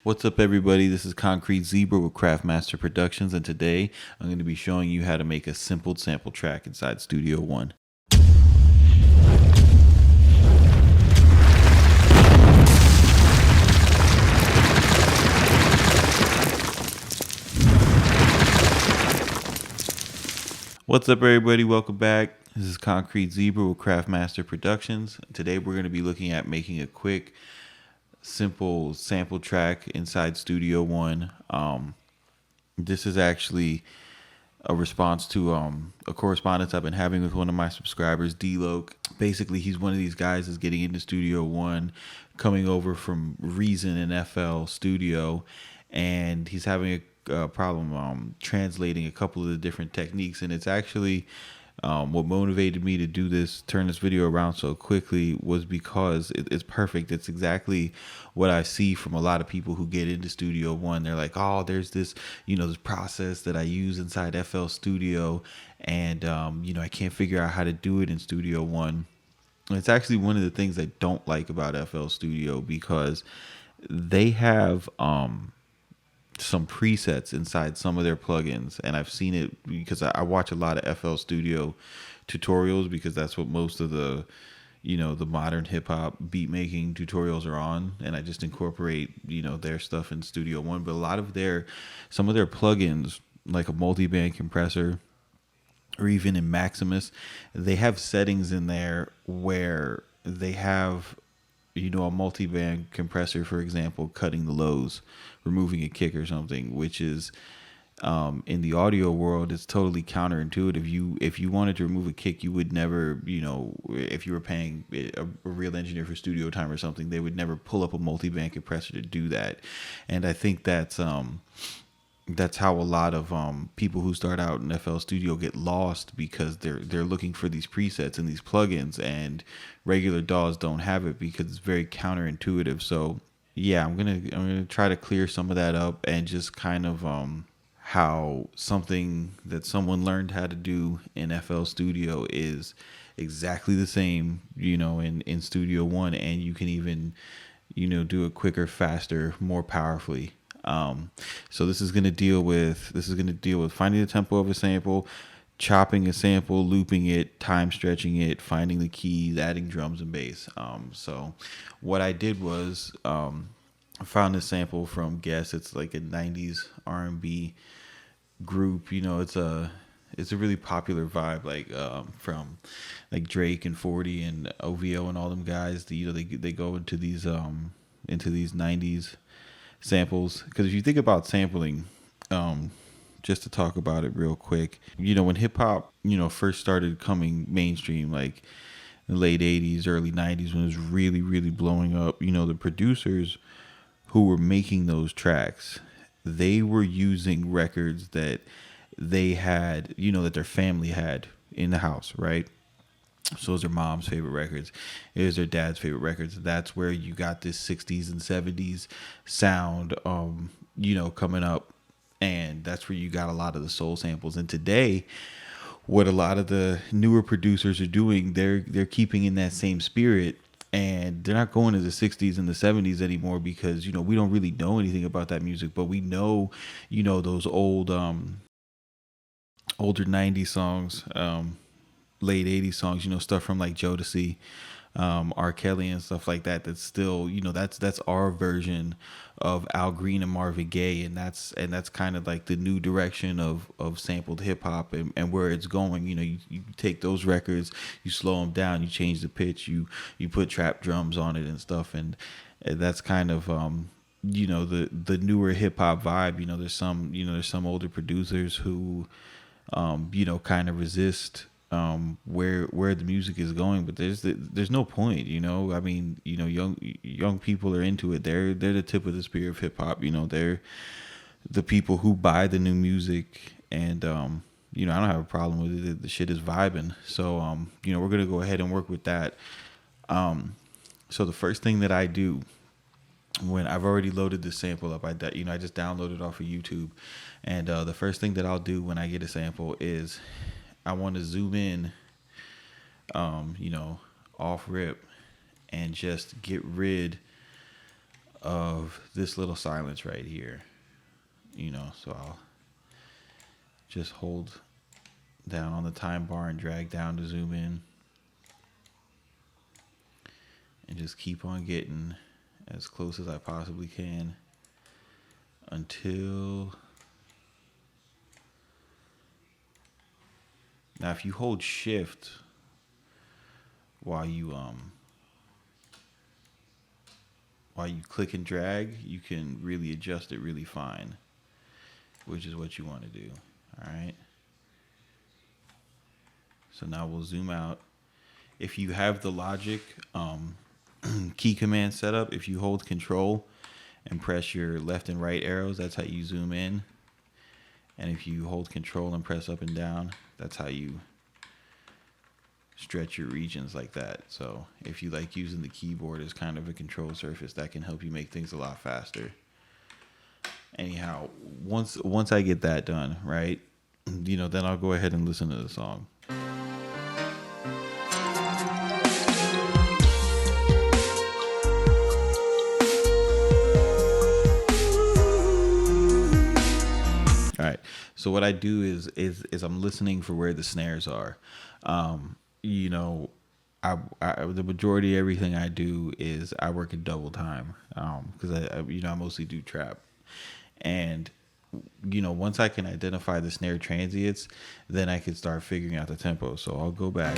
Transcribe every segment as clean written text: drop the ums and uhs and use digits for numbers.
What's up, everybody? This is Concrete Zebra with Craftmaster Productions, and today I'm going to be showing you how to make a simple sample track inside Studio One. What's up, everybody? Welcome back. This is Concrete Zebra with Craftmaster Productions. Today we're going to be looking at making a quick, simple sample track inside Studio One. This is actually a response to a correspondence I've been having with one of my subscribers, D-Loke. Basically, he's one of these guys that's getting into Studio One, coming over from Reason and FL Studio, and he's having a problem translating a couple of the different techniques. And it's actually what motivated me to turn this video around so quickly, was because it's perfect. It's exactly what I see from a lot of people who get into Studio One. They're like, oh, there's this, this process that I use inside FL Studio, and I can't figure out how to do it in Studio One. And it's actually one of the things I don't like about FL Studio, because they have some presets inside some of their plugins, and I've seen it because I watch a lot of FL Studio tutorials, because that's what most of the the modern hip hop beat making tutorials are on, and I just incorporate their stuff in Studio One. But a lot of some of their plugins, like a multi-band compressor, or even in Maximus, they have settings in there where they have a multi-band compressor, for example, cutting the lows, removing a kick or something, which is in the audio world, it's totally counterintuitive. If you wanted to remove a kick, you would never, if you were paying a real engineer for studio time or something, they would never pull up a multi-band compressor to do that. And I think that's how a lot of people who start out in FL Studio get lost, because they're looking for these presets and these plugins, and regular DAWs don't have it because it's very counterintuitive. So yeah, I'm gonna try to clear some of that up, and just kind of how something that someone learned how to do in FL Studio is exactly the same in Studio One, and you can even do it quicker, faster, more powerfully. So this is going to deal with finding the tempo of a sample, chopping a sample, looping it, time stretching it, finding the keys, adding drums and bass. So what I did was I found this sample from Guess. It's like a 90s R&B group. It's a really popular vibe, like from like Drake and 40 and OVO and all them guys. They go into these 90s samples, because if you think about sampling, just to talk about it real quick, when hip hop first started coming mainstream, like the late 80s, early 90s, when it was really, really blowing up, the producers who were making those tracks, they were using records that they had, that their family had in the house, right? So those are mom's favorite records. It was their dad's favorite records. That's where you got this 60s and 70s sound, coming up. And that's where you got a lot of the soul samples. And today, what a lot of the newer producers are doing, they're keeping in that same spirit. And they're not going to the 60s and the 70s anymore, because, we don't really know anything about that music. But we know, those older 90s songs, late 80s songs, stuff from like Jodeci, R. Kelly and stuff like that. That's still, that's our version of Al Green and Marvin Gaye, and that's kind of like the new direction of sampled hip hop, and where it's going. You take those records, you slow them down, you change the pitch, you put trap drums on it and stuff, and that's kind of the newer hip hop vibe. There's some older producers who kind of resist where the music is going, but there's no point. I mean, young people are into it. They're the tip of the spear of hip hop. They're the people who buy the new music, and I don't have a problem with it. The shit is vibing. So we're gonna go ahead and work with that. So the first thing that I do, when I've already loaded the sample up, I just downloaded off of YouTube, and the first thing that I'll do when I get a sample is I want to zoom in, off rip, and just get rid of this little silence right here. So I'll just hold down on the time bar and drag down to zoom in. And just keep on getting as close as I possibly can until... Now, if you hold shift while you click and drag, you can really adjust it really fine, which is what you want to do. All right. So now we'll zoom out. If you have the Logic key command set up, if you hold Control and press your left and right arrows, that's how you zoom in. And if you hold Control and press up and down, that's how you stretch your regions like that. So if you like using the keyboard as kind of a control surface, that can help you make things a lot faster. Anyhow, once I get that done, right, then I'll go ahead and listen to the song. All right. So what I do is I'm listening for where the snares are. The majority of everything I do is I work in double time because I mostly do trap, and once I can identify the snare transients, then I can start figuring out the tempo. So I'll go back.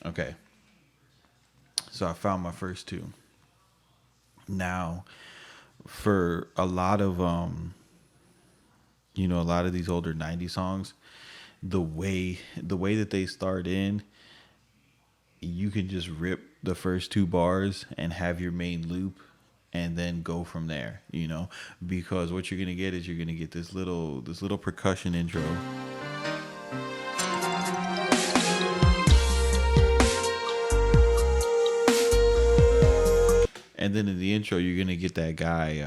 Okay. So I found my first two. Now, for a lot of these older 90s songs, the way that they start in, you can just rip the first two bars and have your main loop and then go from there, because what you're going to get is you're going to get this little percussion intro. And then in the intro, you're gonna get that guy,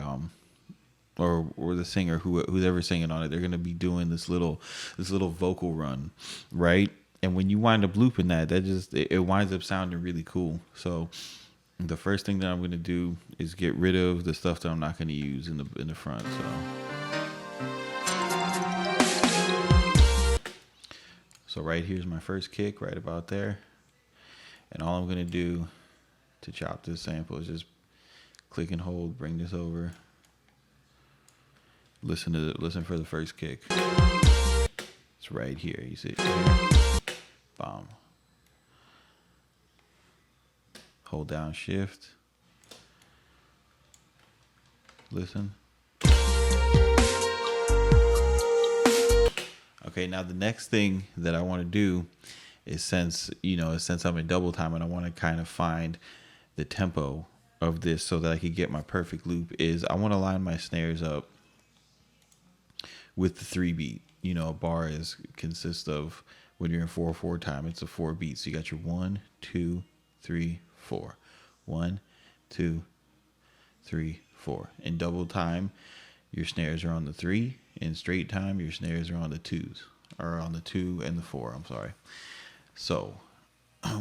or the singer, who's ever singing on it. They're gonna be doing this little vocal run, right? And when you wind up looping that it winds up sounding really cool. So the first thing that I'm gonna do is get rid of the stuff that I'm not gonna use in the front. So right here's my first kick, right about there. And all I'm gonna do to chop this sample is just click and hold, bring this over. Listen for the first kick. It's right here. You see it here? Bomb. Hold down shift. Listen. Okay, now the next thing that I want to do is since I'm in double time and I want to kind of find the tempo of this so that I could get my perfect loop, is I want to line my snares up with the 3-beat. A bar consists of, when you're in 4/4 time, it's a 4 beats. So you got your 1, 2, 3, 4. 1, 2, 3, 4. In double time, your snares are on the 3. In straight time, your snares are on the 2s, or on the 2 and the 4. I'm sorry. So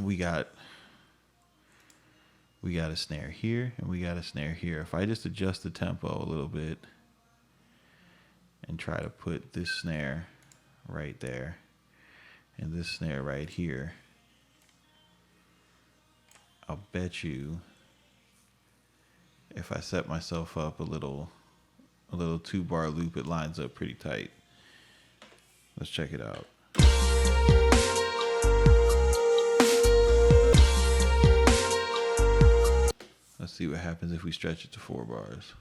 we got a snare here and we got a snare here. If I just adjust the tempo a little bit and try to put this snare right there and this snare right here, I'll bet you if I set myself up a little 2-bar loop, it lines up pretty tight. Let's check it out. Let's see what happens if we stretch it to 4 bars.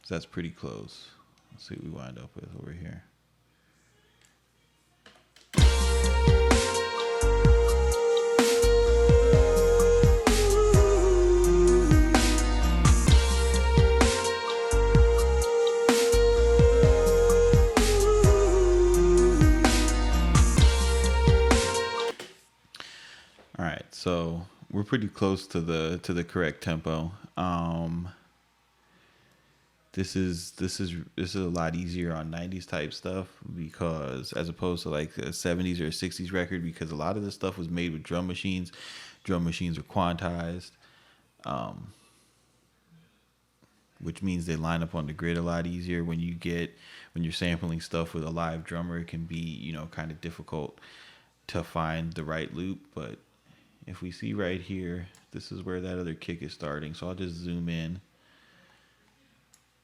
So that's pretty close. Let's see what we wind up with over here. All right, so we're pretty close to the correct tempo. This is a lot easier on 90s type stuff, because as opposed to like a 70s or a 60s record, because a lot of this stuff was made with drum machines. Drum machines are quantized, which means they line up on the grid a lot easier. When you're sampling stuff with a live drummer, it can be, kind of difficult to find the right loop. But if we see right here, this is where that other kick is starting. So I'll just zoom in,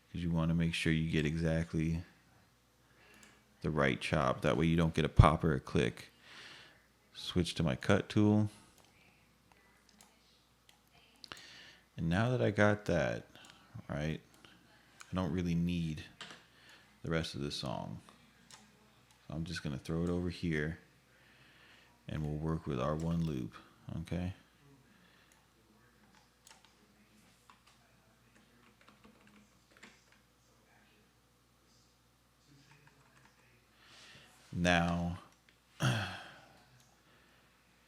because you want to make sure you get exactly the right chop. That way you don't get a pop or a click. Switch to my cut tool. And now that I got that, right, I don't really need the rest of this song. So I'm just going to throw it over here, and we'll work with our one loop, okay? Now,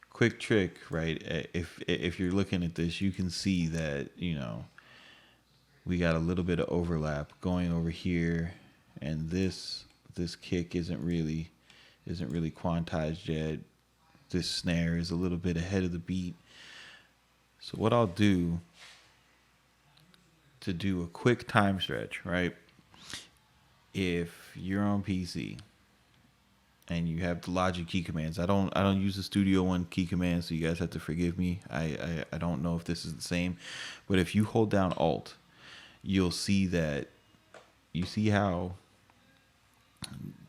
quick trick, right? If you're looking at this, you can see that, we got a little bit of overlap going over here, and this kick isn't really quantized yet. This snare is a little bit ahead of the beat. So what I'll do to do a quick time stretch, right? If you're on PC and you have the Logic key commands, I don't use the Studio One key commands, so you guys have to forgive me. I don't know if this is the same, but if you hold down Alt, you'll see that, you see how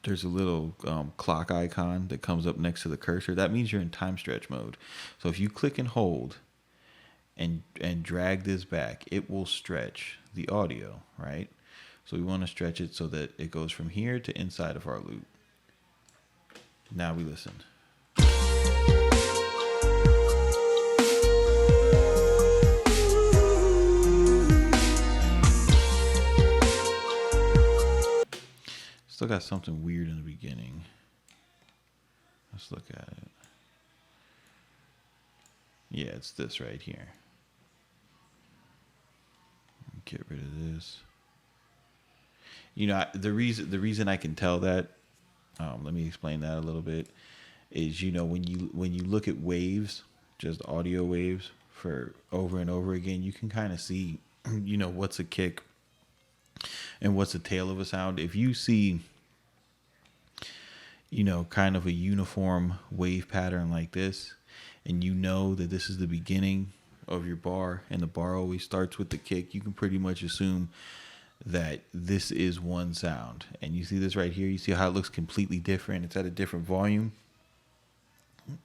there's a little clock icon that comes up next to the cursor. That means you're in time stretch mode. So if you click and hold and drag this back, it will stretch the audio, right? So we want to stretch it so that it goes from here to inside of our loop. Now we listen. Still got something weird in the beginning. Let's look at it. Yeah, it's this right here. Get rid of this. The reason I can tell that, let me explain that a little bit, is when you look at waves, just audio waves, for over and over again, you can kind of see, what's a kick and what's the tail of a sound. If you see, kind of a uniform wave pattern like this, and that this is the beginning of your bar, and the bar always starts with the kick, you can pretty much assume that this is one sound. And you see this right here, you see how it looks completely different. It's at a different volume.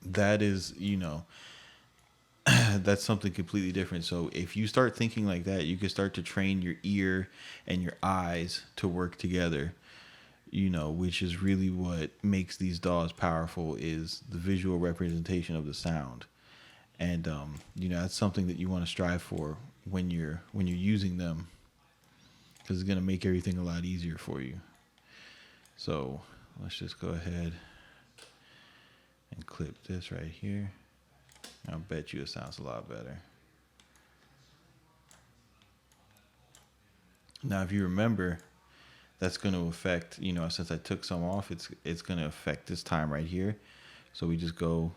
That is, that's something completely different. So if you start thinking like that, you can start to train your ear and your eyes to work together, which is really what makes these DAWs powerful, is the visual representation of the sound. And that's something that you want to strive for when you're using them, because it's going to make everything a lot easier for you. So let's just go ahead and clip this right here. I'll bet you it sounds a lot better. Now, if you remember, that's going to affect, since I took some off, it's going to affect this time right here. So we just go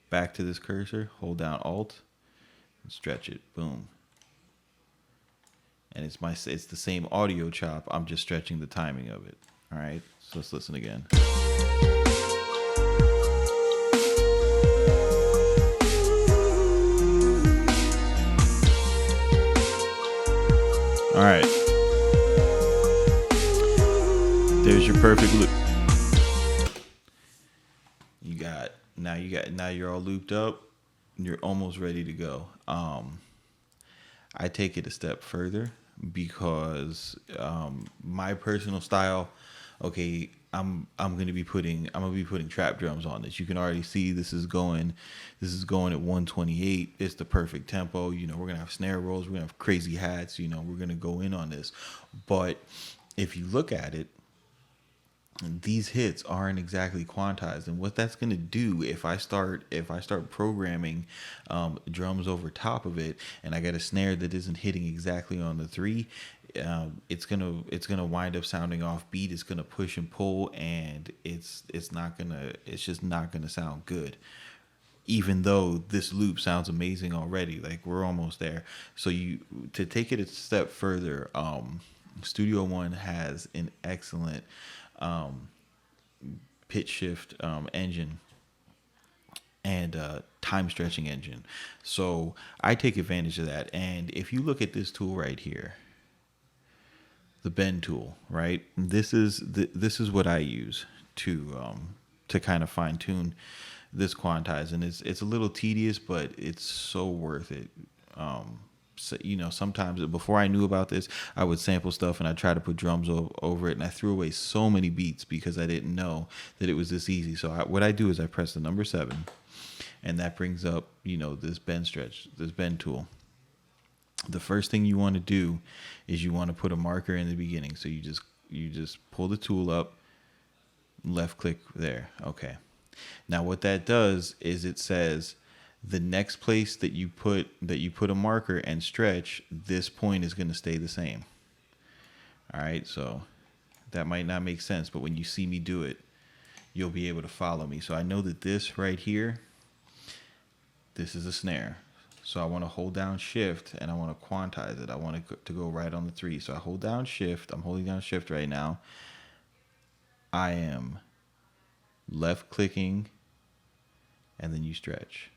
back to this cursor, hold down Alt, and stretch it. Boom. And it's the same audio chop. I'm just stretching the timing of it. All right. So let's listen again. All right. There's your perfect loop. Now you're all looped up. You're almost ready to go. I take it a step further, because my personal style, okay, I'm gonna be putting trap drums on this. You can already see this is going at 128. It's the perfect tempo. We're gonna have snare rolls, we're gonna have crazy hats, we're gonna go in on this. But if you look at it, these hits aren't exactly quantized, and what that's going to do, if I start programming drums over top of it, and I got a snare that isn't hitting exactly on the 3, it's gonna wind up sounding off beat. It's gonna push and pull, and it's just not gonna sound good. Even though this loop sounds amazing already, like we're almost there. So you to take it a step further, Studio One has an excellent pitch shift engine and time stretching engine. So I take advantage of that. And if you look at this tool right here, the bend tool, right? This is what I use to kind of fine tune this quantize, and it's a little tedious, but it's so worth it. So, sometimes before I knew about this, I would sample stuff and I try to put drums over it, and I threw away so many beats because I didn't know that it was this easy. So what I do is I press the number 7, and that brings up this bend tool. The first thing you want to do is you want to put a marker in the beginning. So you just pull the tool up, left click there. Okay. Now what that does is it says the next place that you put a marker and stretch, this point is going to stay the same. All right, so that might not make sense, but when you see me do it, you'll be able to follow me. So I know that this right here, this is a snare. So I want to hold down shift and I want to quantize it. I want it to go right on the 3. So I hold down shift. I'm holding down shift right now. I am left clicking, and then you stretch.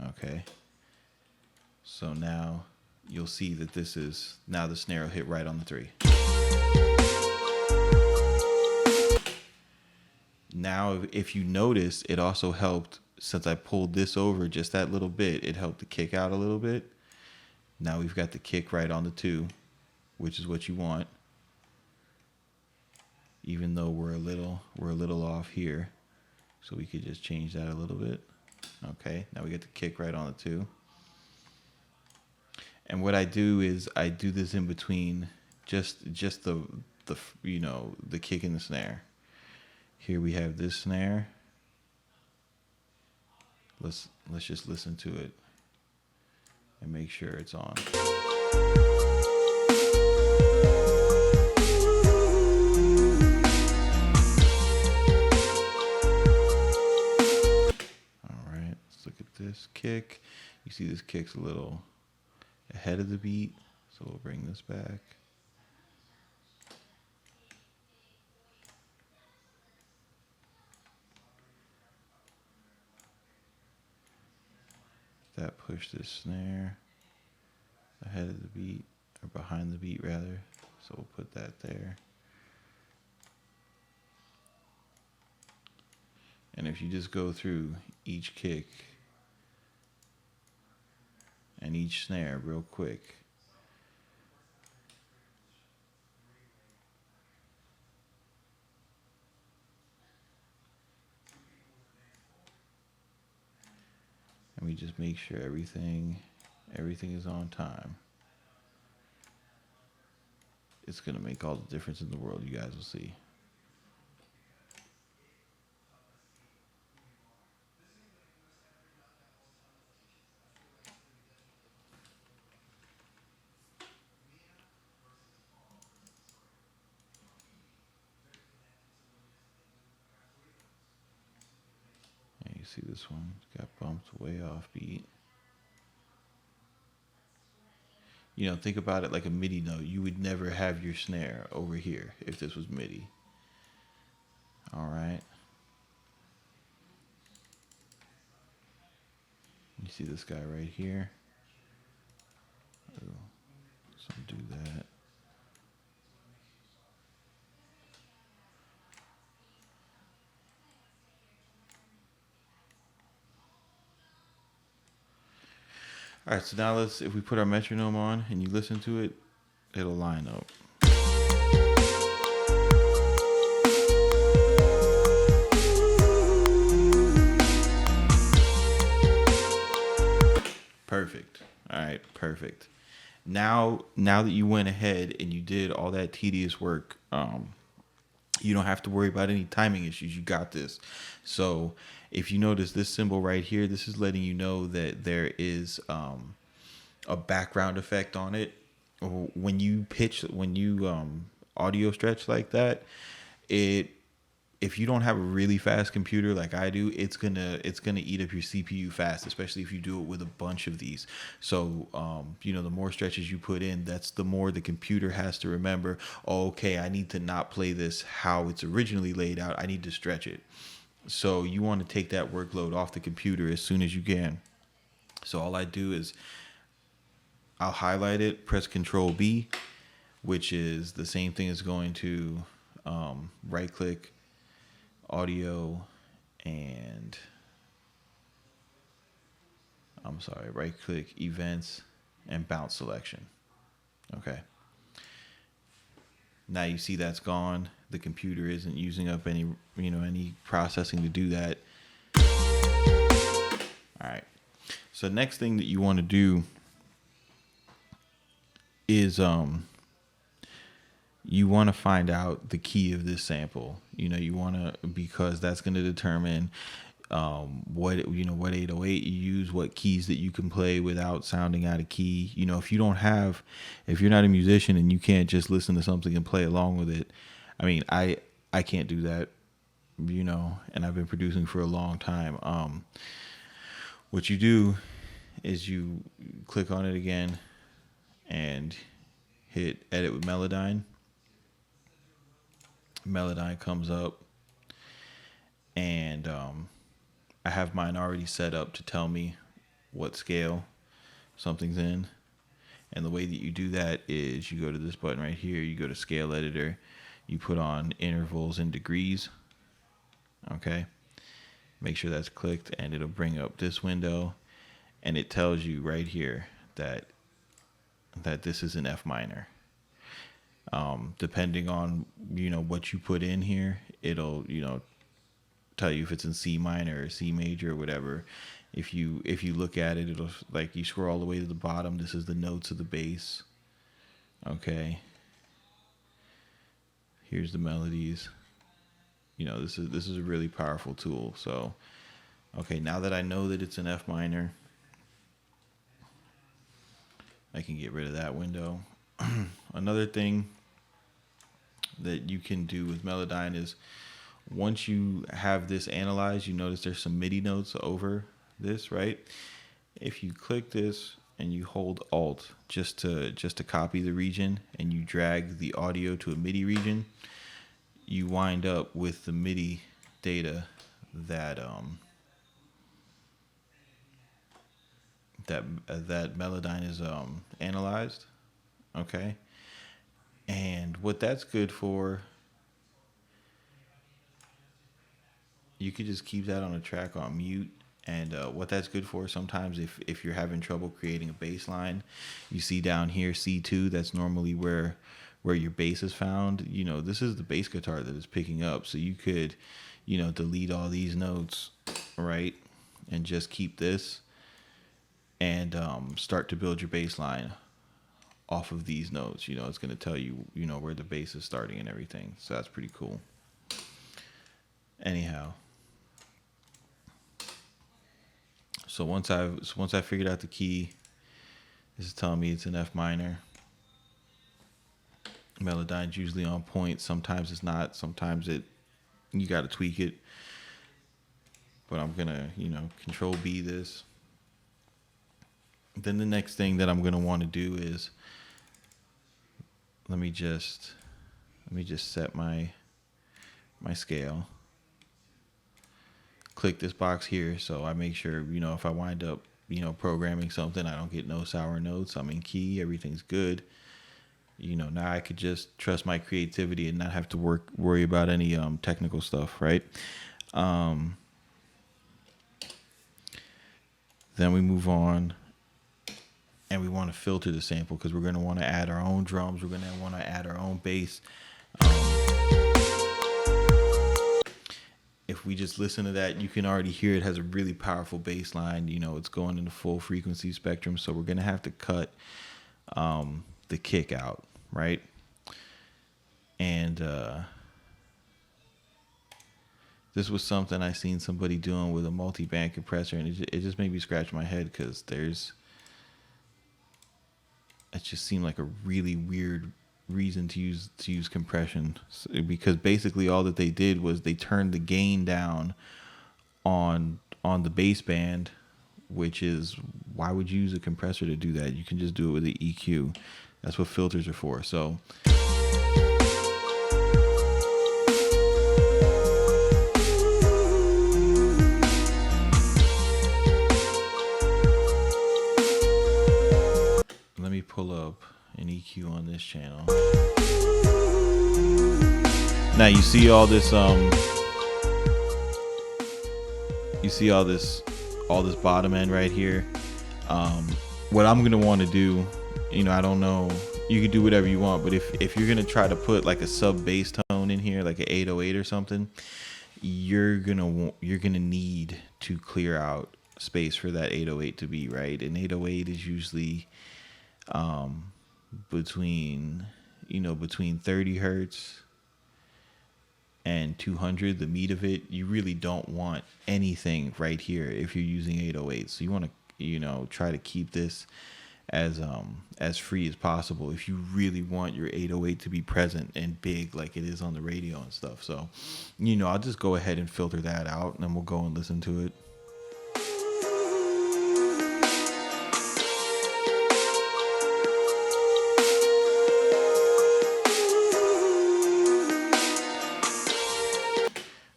Okay. So now you'll see that now the snare will hit right on the 3. Now, if you notice, it also helped, since I pulled this over just that little bit, it helped the kick out a little bit. Now we've got the kick right on the 2, which is what you want. Even though we're a little off here. So we could just change that a little bit. Okay, now we get the kick right on the 2. And what I do is I do this in between just the kick and the snare. Here we have this snare. Let's just listen to it and make sure it's on. All right, let's look at this kick. You see this kick's a little ahead of the beat, so we'll bring this back. That pushed this snare ahead of the beat, or behind the beat rather. So we'll put that there. And if you just go through each kick and each snare real quick, and we just make sure everything is on time, it's going to make all the difference in the world. You guys will see. And you see this one got bumped way off beat. Think about it like a MIDI note. You would never have your snare over here if this was MIDI. All right. You see this guy right here? Oh, so do that. All right, so now if we put our metronome on and you listen to it, it'll line up. Perfect. All right, perfect. Now that you went ahead and you did all that tedious work, you don't have to worry about any timing issues. You got this. So if you notice this symbol right here, this is letting you know that there is a background effect on it. When you audio stretch like that, it if you don't have a really fast computer like I do, it's gonna eat up your CPU fast, especially if you do it with a bunch of these. So the more stretches you put in, that's the more the computer has to remember. Oh, okay, I need to not play this how it's originally laid out. I need to stretch it. So you want to take that workload off the computer as soon as you can. So all I do is I'll highlight it, press Control B, which is the same thing as going to right click audio and right click events and bounce selection. Okay. Now you see that's gone. The computer isn't using up any processing to do that. All right. So next thing that you want to do is you want to find out the key of this sample. You want to, because that's going to determine what 808 you use, what keys that you can play without sounding out of key. If you're not a musician and you can't just listen to something and play along with it. I mean, I can't do that, and I've been producing for a long time. What you do is you click on it again and hit edit with Melodyne. Melodyne comes up, and I have mine already set up to tell me what scale something's in. And the way that you do that is you go to this button right here, you go to scale editor, you put on intervals and degrees. Okay. Make sure that's clicked, and it'll bring up this window, and it tells you right here that this is an F minor. Depending on what you put in here, it'll tell you if it's in C minor or C major or whatever. If you look at it, it'll, like, you scroll all the way to the bottom. This is the notes of the bass. Okay. Here's the melodies. This is a really powerful tool. So, okay, now that I know that it's an F minor, I can get rid of that window. Another thing that you can do with Melodyne is, once you have this analyzed, you notice there's some MIDI notes over this, right? If you click this and you hold Alt just to copy the region, and you drag the audio to a MIDI region, you wind up with the MIDI data that Melodyne is analyzed. Okay. And what that's good for, you could just keep that on a track on mute. And what that's good for, sometimes if you're having trouble creating a bass line, you see down here C2, that's normally where your bass is found. This is the bass guitar that is picking up. So you could, delete all these notes, right? And just keep this, and start to build your bass line off of these notes. It's going to tell you, where the bass is starting and everything. So that's pretty cool. Anyhow. So once I figured out the key, this is telling me it's an F minor. Melodyne's usually on point. Sometimes it's not. Sometimes you got to tweak it. But I'm gonna, Control B this. Then the next thing that I'm gonna want to do is, let me just set my scale. Click this box here, so I make sure, if I wind up, programming something, I don't get no sour notes. I'm in key, everything's good. Now I could just trust my creativity and not have to worry about any technical stuff, right? Then we move on, and we want to filter the sample, because we're going to want to add our own drums. We're going to want to add our own bass. If we just listen to that, you can already hear it has a really powerful bass line. It's going in the full frequency spectrum. So we're going to have to cut the kick out, right? And this was something I seen somebody doing with a multi-band compressor, and it just made me scratch my head, because there's it just seemed like a really weird reason to use compression, because basically all that they did was they turned the gain down on the baseband, which is, why would you use a compressor to do that? You can just do it with the EQ. That's what filters are for. So let me pull up an EQ on this channel. Now you see all this all this bottom end right here. What I'm gonna want to do, I don't know, you can do whatever you want, but if you're gonna try to put like a sub bass tone in here, like an 808 or something, you're gonna need to clear out space for that 808 to be right. And 808 is usually between 30 hertz and 200, the meat of it. You really don't want anything right here if you're using 808. So you want to try to keep this as free as possible if you really want your 808 to be present and big like it is on the radio and stuff. So I'll just go ahead and filter that out, and then we'll go and listen to it.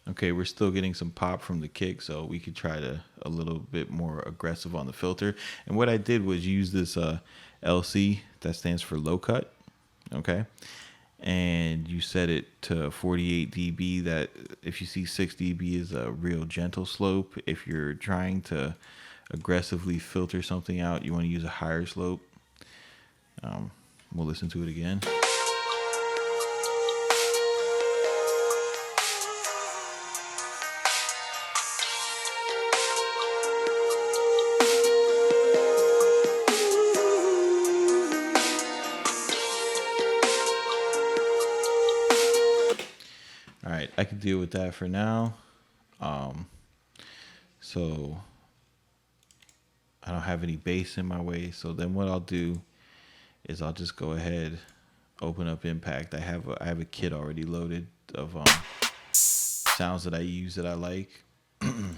Okay, we're still getting some pop from the kick, so we could try a little bit more aggressive on the filter. And what I did was use this LC, that stands for low cut, okay? And you set it to 48 dB. That, if you see 6 dB is a real gentle slope. If you're trying to aggressively filter something out, you want to use a higher slope. We'll listen to it again. All right, I can deal with that for now. So I don't have any bass in my way. So then what I'll do is I'll just go ahead, open up Impact. I have a kit already loaded of sounds that I use that I like. And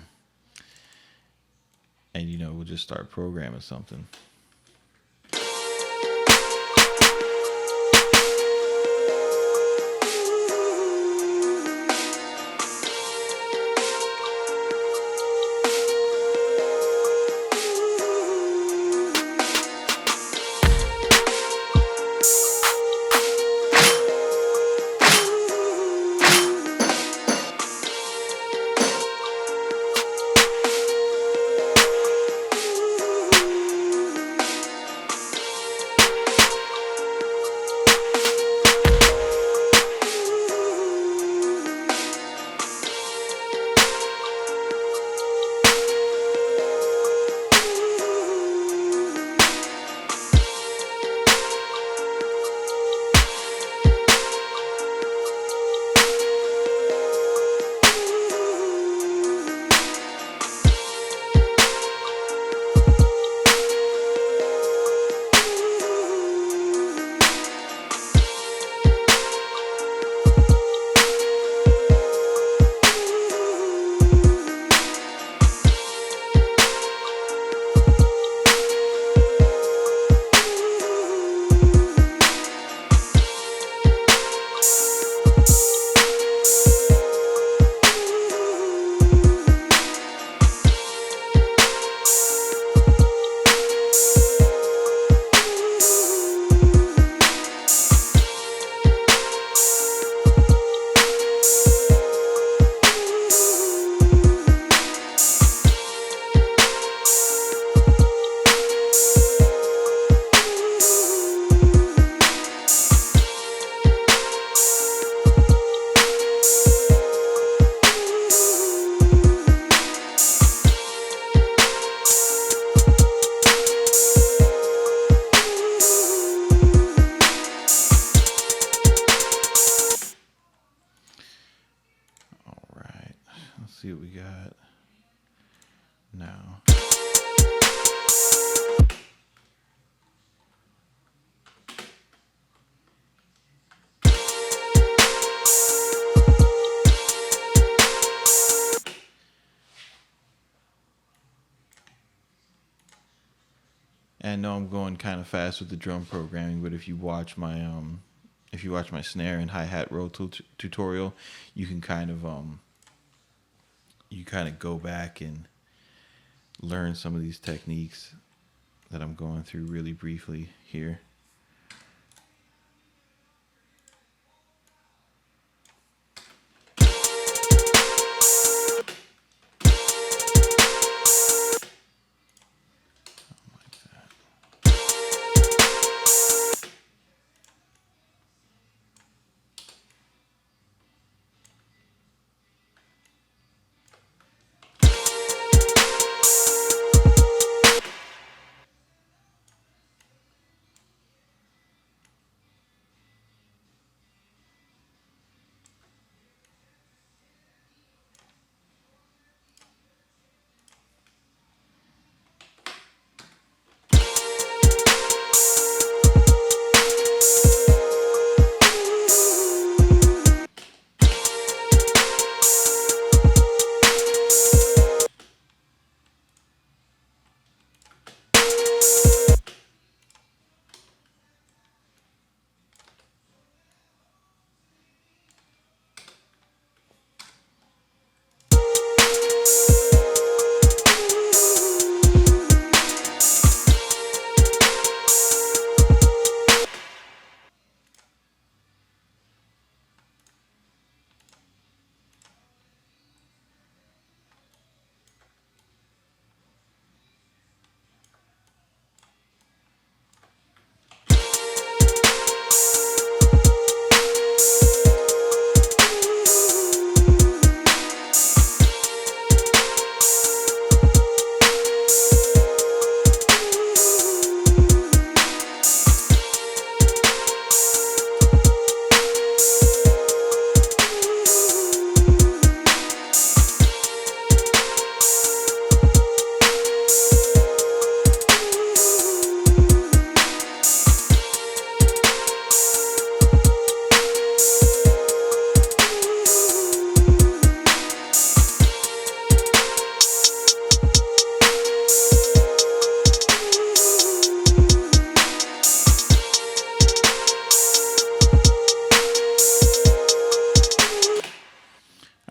we'll just start programming something. See what we got now. And I know I'm going kind of fast with the drum programming, but if you watch my snare and hi-hat roll tutorial, you can you kind of go back and learn some of these techniques that I'm going through really briefly here.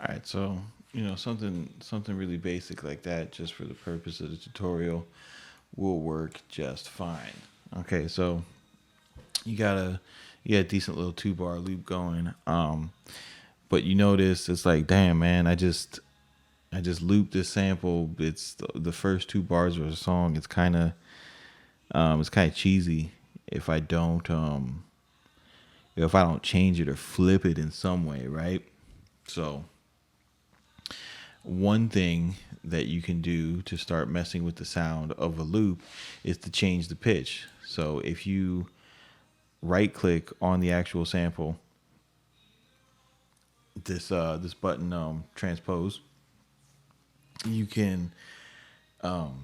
All right, so something really basic like that, just for the purpose of the tutorial, will work just fine. Okay, so you got a decent little 2-bar loop going, but you notice it's like, damn man, I just looped this sample. It's the first 2 bars of a song. It's kind of cheesy if I don't change it or flip it in some way, right? So one thing that you can do to start messing with the sound of a loop is to change the pitch. So if you right click on the actual sample, this button, transpose, you can bump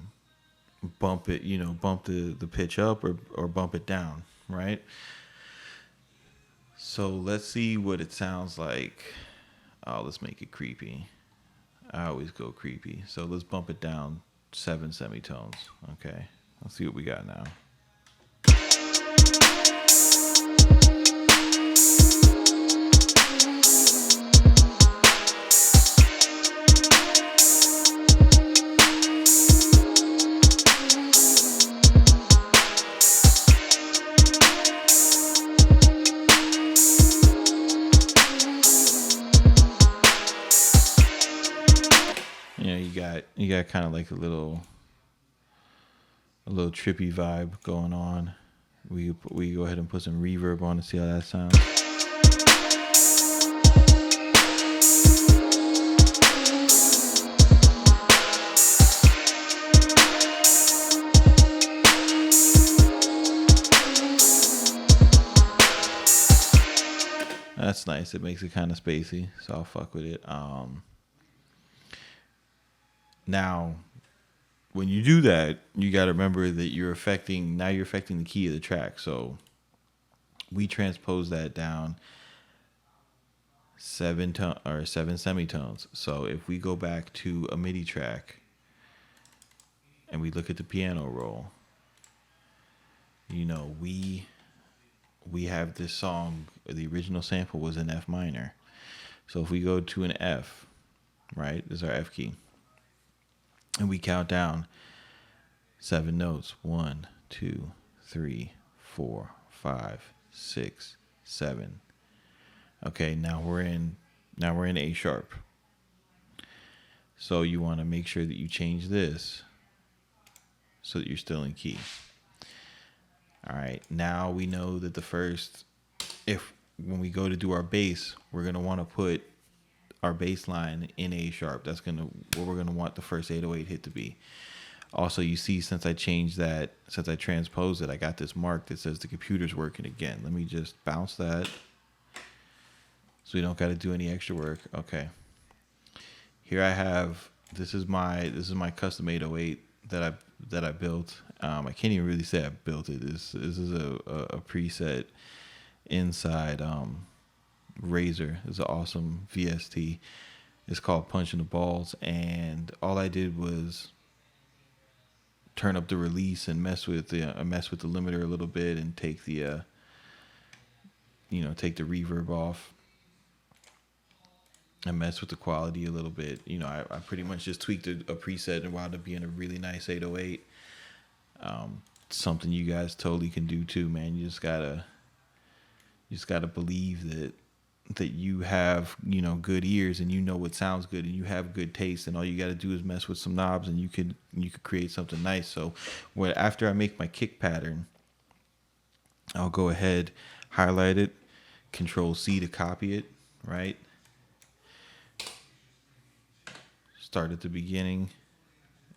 it, bump the pitch up or bump it down, right? So let's see what it sounds like. Oh, let's make it creepy. I always go creepy. So let's bump it down 7 semitones. Okay. Let's see what we got now. You got kind of like a little trippy vibe going on. We go ahead and put some reverb on to see how that sounds. That's nice. It makes it kind of spacey, so I'll fuck with it. Now, when you do that, you got to remember that you're affecting the key of the track. So we transpose that down 7 semitones. So if we go back to a MIDI track and we look at the piano roll, We have this song. The original sample was in F minor. So if we go to an F, right, this is our F key, and we count down 7 notes: 1, 2, 3, 4, 5, 6, 7. Okay, now we're in A sharp. So you want to make sure that you change this so that you're still in key. All right, now we know that if when we go to do our bass, we're gonna want to put our bass line in A sharp. That's where we're gonna want the first 808 hit to be. Also, you see, since I transposed it, I got this mark that says the computer's working again. Let me just bounce that so we don't got to do any extra work. Okay. Here I have, this is my custom 808 that I built. I can't even really say I built it. This is a preset inside Razor. It's an awesome VST. It's called Punching the Balls, and all I did was turn up the release and mess with the limiter a little bit, and take the reverb off, and mess with the quality a little bit. I pretty much just tweaked a preset and wound up being a really nice 808. Something you guys totally can do too, man. You just gotta believe that you have good ears, and you know what sounds good, and you have good taste, and all you got to do is mess with some knobs, and you could create something nice. So after I make my kick pattern, I'll go ahead, highlight it, Control C to copy it, right? Start at the beginning,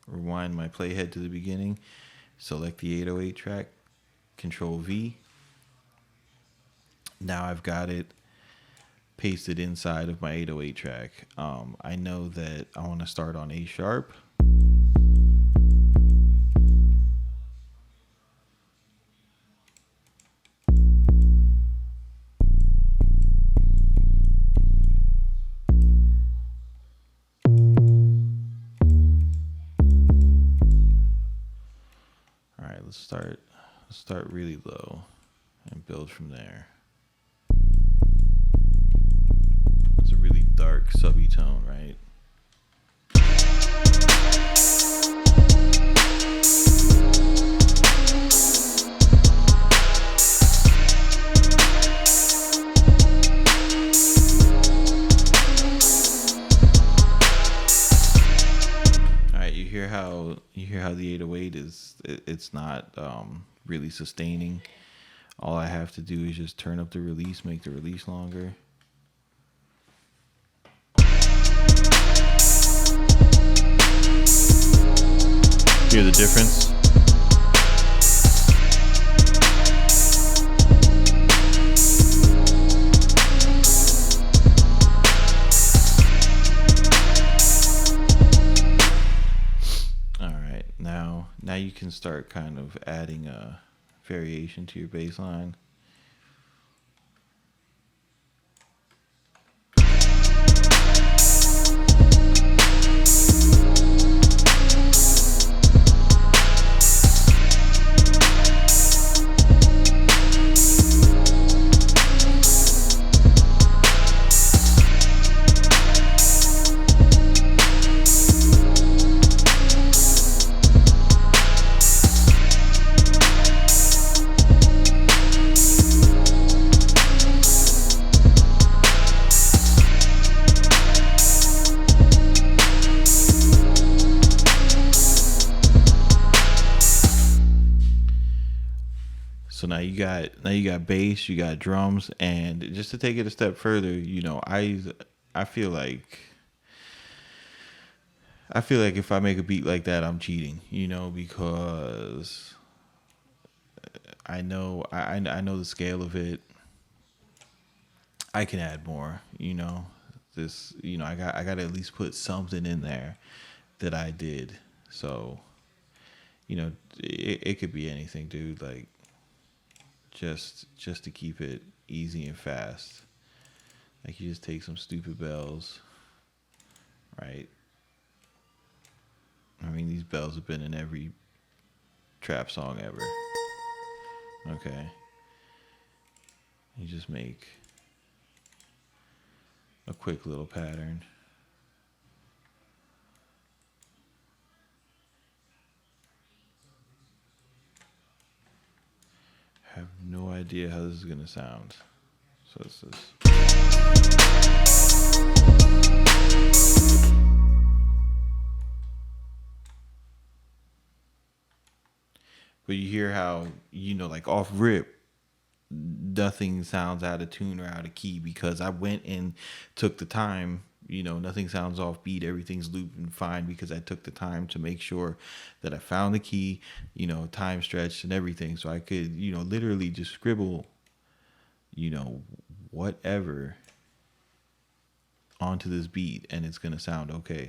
rewind my playhead to the beginning, select the 808 track, Control V. Now I've got it pasted inside of my 808 track. I know that I want to start on A sharp. All right, let's start really low and build from there. It's a really dark subby tone, right? All right, you hear how the 808 it's not really sustaining. All I have to do is just turn up the release, make the release longer. Hear the difference? All right, now you can start kind of adding a variation to your bass line. So now you got bass, you got drums, and just to take it a step further, I feel like if I make a beat like that, I'm cheating, because I know the scale of it. I can add more, I got to at least put something in there that I did. So, it could be anything, dude. Like, just to keep it easy and fast. Like, you just take some stupid bells, right? I mean, these bells have been in every trap song ever. Okay. You just make a quick little pattern. I have no idea how this is going to sound. So it's this. But you hear how, like off rip, nothing sounds out of tune or out of key because I went and took the time. Nothing sounds off beat. Everything's looping fine because I took the time to make sure that I found the key, time stretched and everything. So I could, literally just scribble, whatever onto this beat and it's going to sound okay.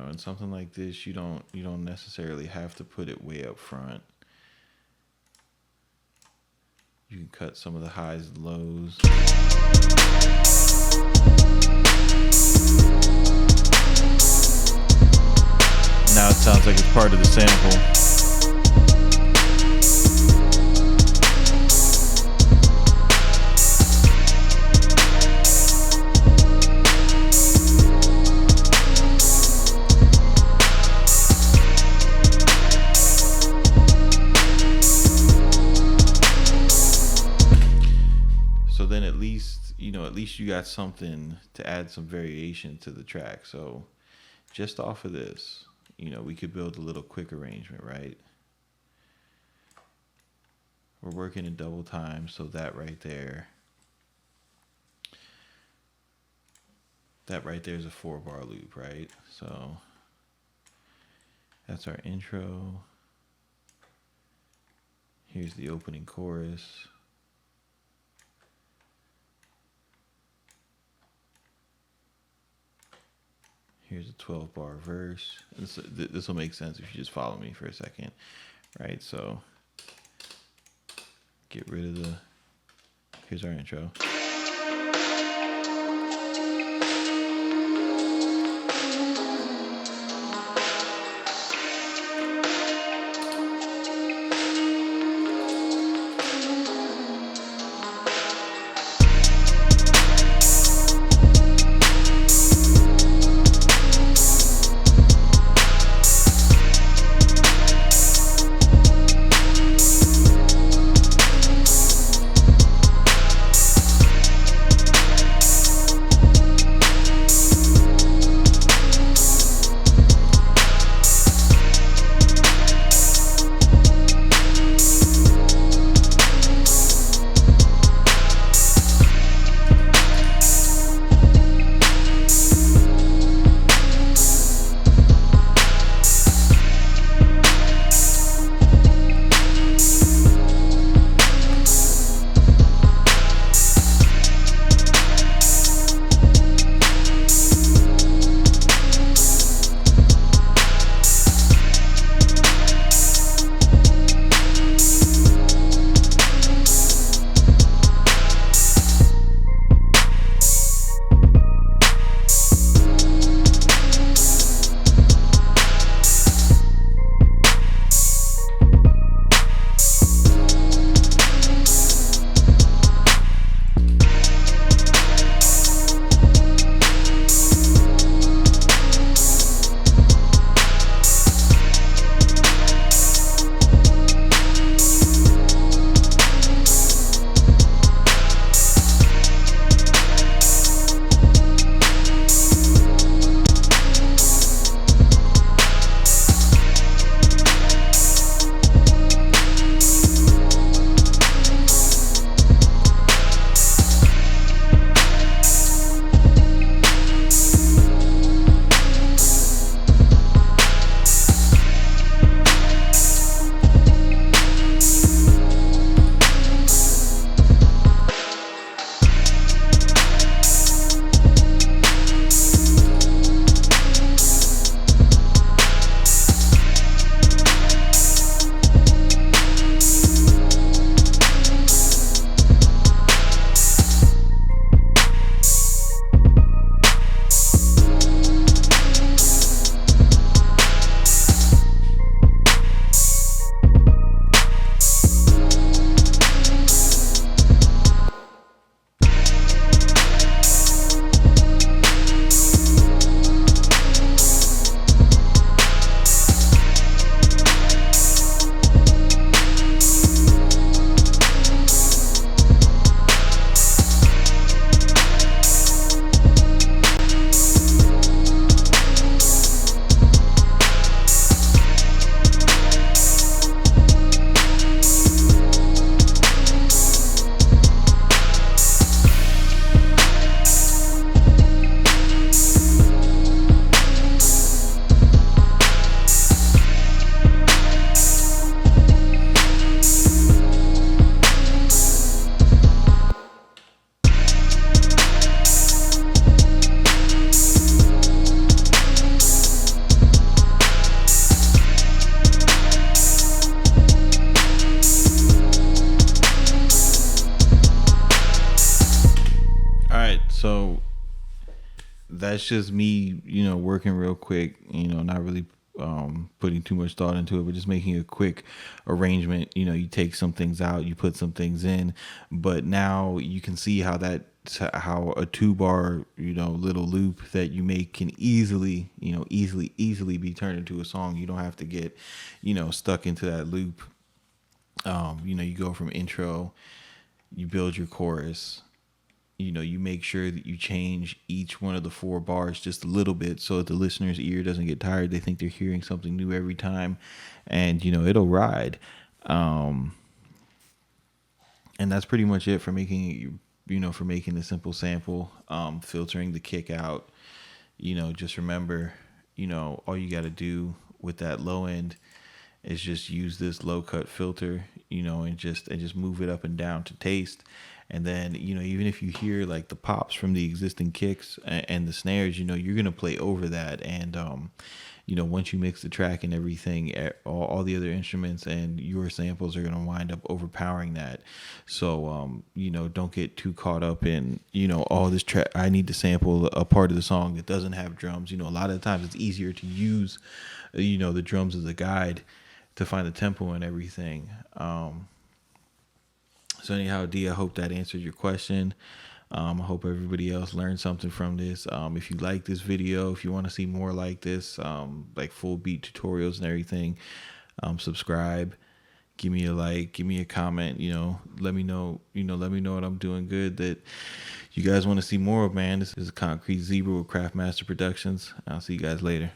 And something like this, you don't necessarily have to put it way up front. You can cut some of the highs and lows. Now it sounds like it's part of the sample. At least you got something to add some variation to the track. So just off of this, we could build a little quick arrangement, right? We're working in double time, so that right there is a 4-bar loop, right? So that's our intro. Here's the opening chorus. Here's a 12-bar verse. This will make sense if you just follow me for a second, right? So get rid of here's our intro. So that's just me, working real quick, not really putting too much thought into it, but just making a quick arrangement. You take some things out, you put some things in, but now you can see how a 2 bar, little loop that you make can easily be turned into a song. You don't have to get, stuck into that loop. You go from intro, you build your chorus, you make sure that you change each one of the 4 bars just a little bit so that the listener's ear doesn't get tired. They think they're hearing something new every time, and it'll ride. Um, and that's pretty much it for making a simple sample. Filtering the kick out. Just remember, all you got to do with that low end is just use this low cut filter, and just move it up and down to taste. And then, even if you hear like the pops from the existing kicks and the snares, you're going to play over that. And, once you mix the track and everything, all the other instruments and your samples are going to wind up overpowering that. So, don't get too caught up in, all this track. I need to sample a part of the song that doesn't have drums. A lot of the times it's easier to use, the drums as a guide to find the tempo and everything. So anyhow, D, I hope that answered your question. I hope everybody else learned something from this. If you like this video, if you want to see more like this, like full beat tutorials and everything, subscribe, give me a like, give me a comment, let me know what I'm doing good that you guys want to see more of, man. This is Concrete Zebra with Craftmaster Productions. I'll see you guys later.